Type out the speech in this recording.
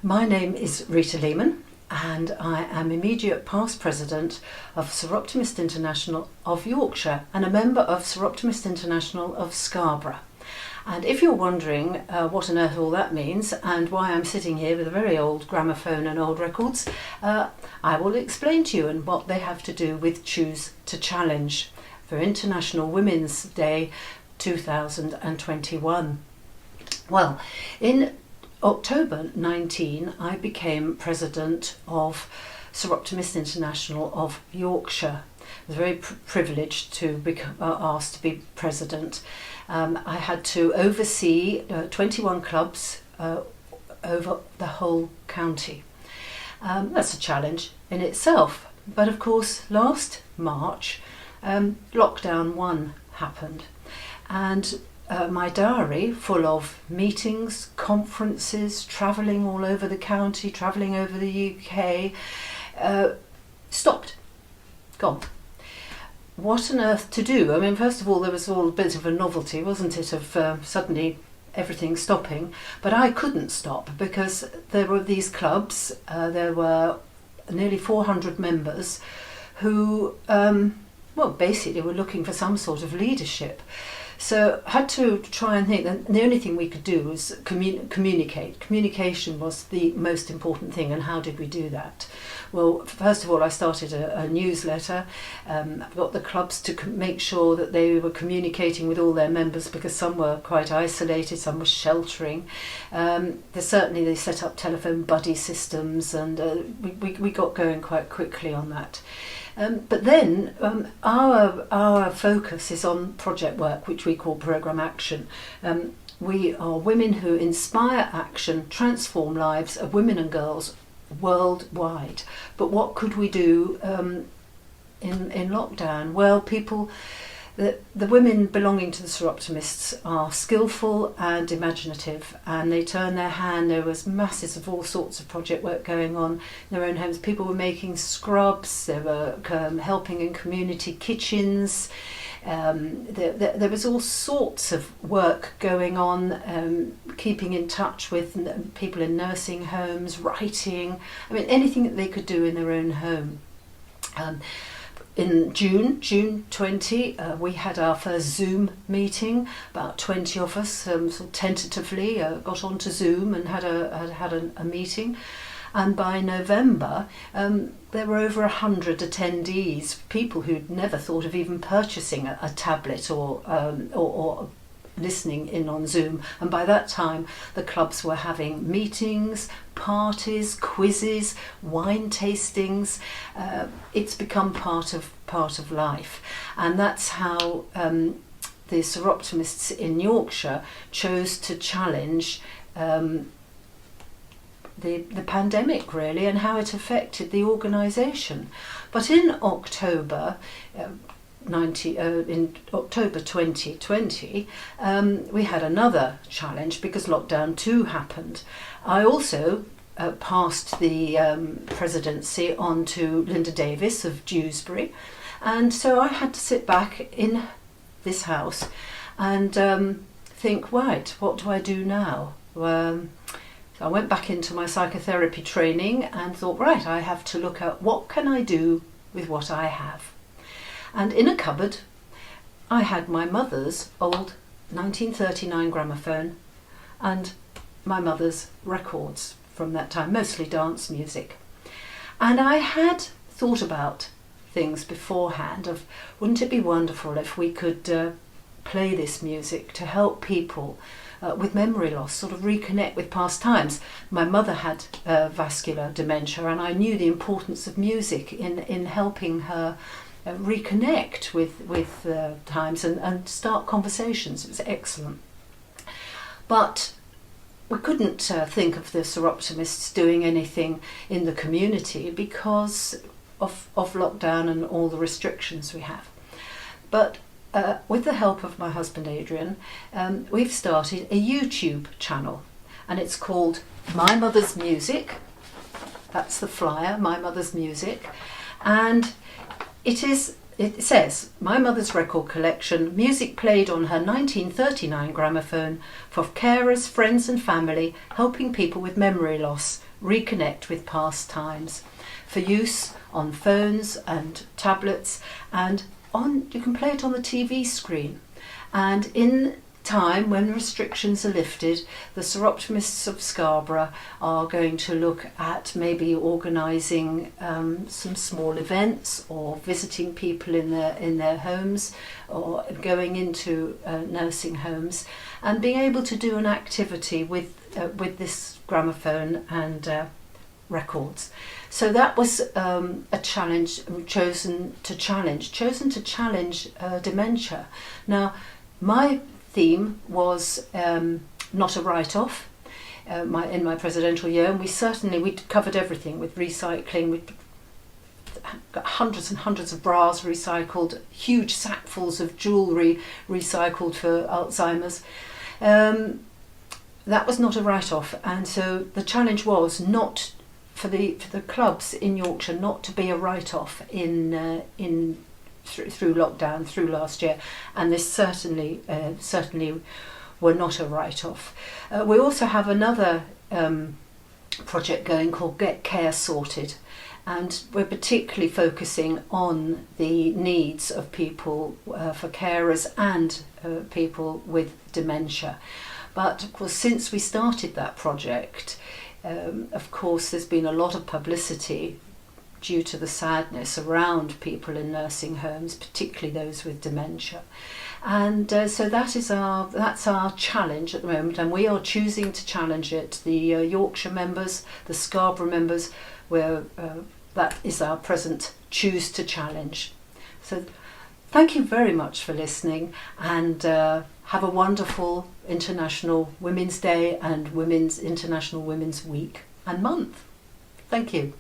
My name is Rita Lehman and I am immediate past president of Soroptimist International of Yorkshire and a member of Soroptimist International of Scarborough. And if you're wondering what on earth all that means and why I'm sitting here with a very old gramophone and old records, I will explain to you and what they have to do with Choose to Challenge for International Women's Day 2021. Well, in October 19, I became president of Soroptimist International of Yorkshire. I was very privileged to be asked to be president. I had to oversee 21 clubs over the whole county. That's a challenge in itself. But of course, last March, lockdown 1 happened. And my diary, full of meetings, conferences, travelling all over the county, travelling over the UK, stopped, gone. What on earth to do? I mean, first of all, there was all a bit of a novelty, wasn't it, of suddenly everything stopping. But I couldn't stop because there were these clubs, there were nearly 400 members who, basically were looking for some sort of leadership. So I had to try and think that the only thing we could do was communicate. Communication was the most important thing, and how did we do that? Well, first of all, I started a newsletter. I've got the clubs to make sure that they were communicating with all their members because some were quite isolated, some were sheltering. They set up telephone buddy systems, and we got going quite quickly on that. But then our focus is on project work, which we call Programme Action. We are women who inspire action, transform lives of women and girls worldwide. But what could we do in lockdown? Well, the women belonging to the Soroptimists are skillful and imaginative, and they turn their hand. There was masses of all sorts of project work going on in their own homes. People were making scrubs, they were helping in community kitchens. There was all sorts of work going on, keeping in touch with people in nursing homes, writing, anything that they could do in their own home. In June 20, we had our first Zoom meeting. About 20 of us sort of tentatively got onto Zoom and had a meeting. And by November, there were over 100 attendees, people who'd never thought of even purchasing a tablet or listening in on Zoom. And by that time, the clubs were having meetings, parties, quizzes, wine tastings. It's become part of life, and that's how the Soroptimists in Yorkshire chose to challenge the pandemic, really, and how it affected the organisation. But in October 2020, we had another challenge because lockdown 2 happened. I also passed the presidency on to Linda Davis of Dewsbury, and so I had to sit back in this house and think, right, what do I do now? So I went back into my psychotherapy training and thought, right, I have to look at what can I do with what I have. And in a cupboard, I had my mother's old 1939 gramophone and my mother's records from that time, mostly dance music. And I had thought about things beforehand of, wouldn't it be wonderful if we could play this music to help people with memory loss, sort of reconnect with past times. My mother had vascular dementia, and I knew the importance of music in helping her reconnect with times and start conversations. It was excellent. But we couldn't think of the Soroptimists doing anything in the community because of lockdown and all the restrictions we have. But with the help of my husband Adrian, we've started a YouTube channel, and it's called My Mother's Music. That's the flyer, My Mother's Music, and it says My Mother's Record Collection, music played on her 1939 gramophone for carers, friends and family, helping people with memory loss reconnect with past times for use on phones and tablets, and you can play it on the TV screen. And in time, when restrictions are lifted, the Soroptimists of Scarborough are going to look at maybe organising some small events, or visiting people in their homes, or going into nursing homes, and being able to do an activity with this gramophone and records. So that was a challenge chosen to challenge dementia. Now, my theme was not a write-off in my presidential year, and we covered everything with recycling. We got hundreds and hundreds of bras recycled, huge sackfuls of jewellery recycled for Alzheimer's. That was not a write-off, and so the challenge was not for the clubs in Yorkshire not to be a write-off through lockdown, through last year, and this certainly were not a write-off. We also have another project going called Get Care Sorted, and we're particularly focusing on the needs of people, for carers and people with dementia. But of course, since we started that project, of course there's been a lot of publicity due to the sadness around people in nursing homes, particularly those with dementia. And so that's our challenge at the moment, and we are choosing to challenge it. The Yorkshire members, the Scarborough members, that is our present choose to challenge. So thank you very much for listening, and have a wonderful International Women's Day and International Women's Week and month. Thank you.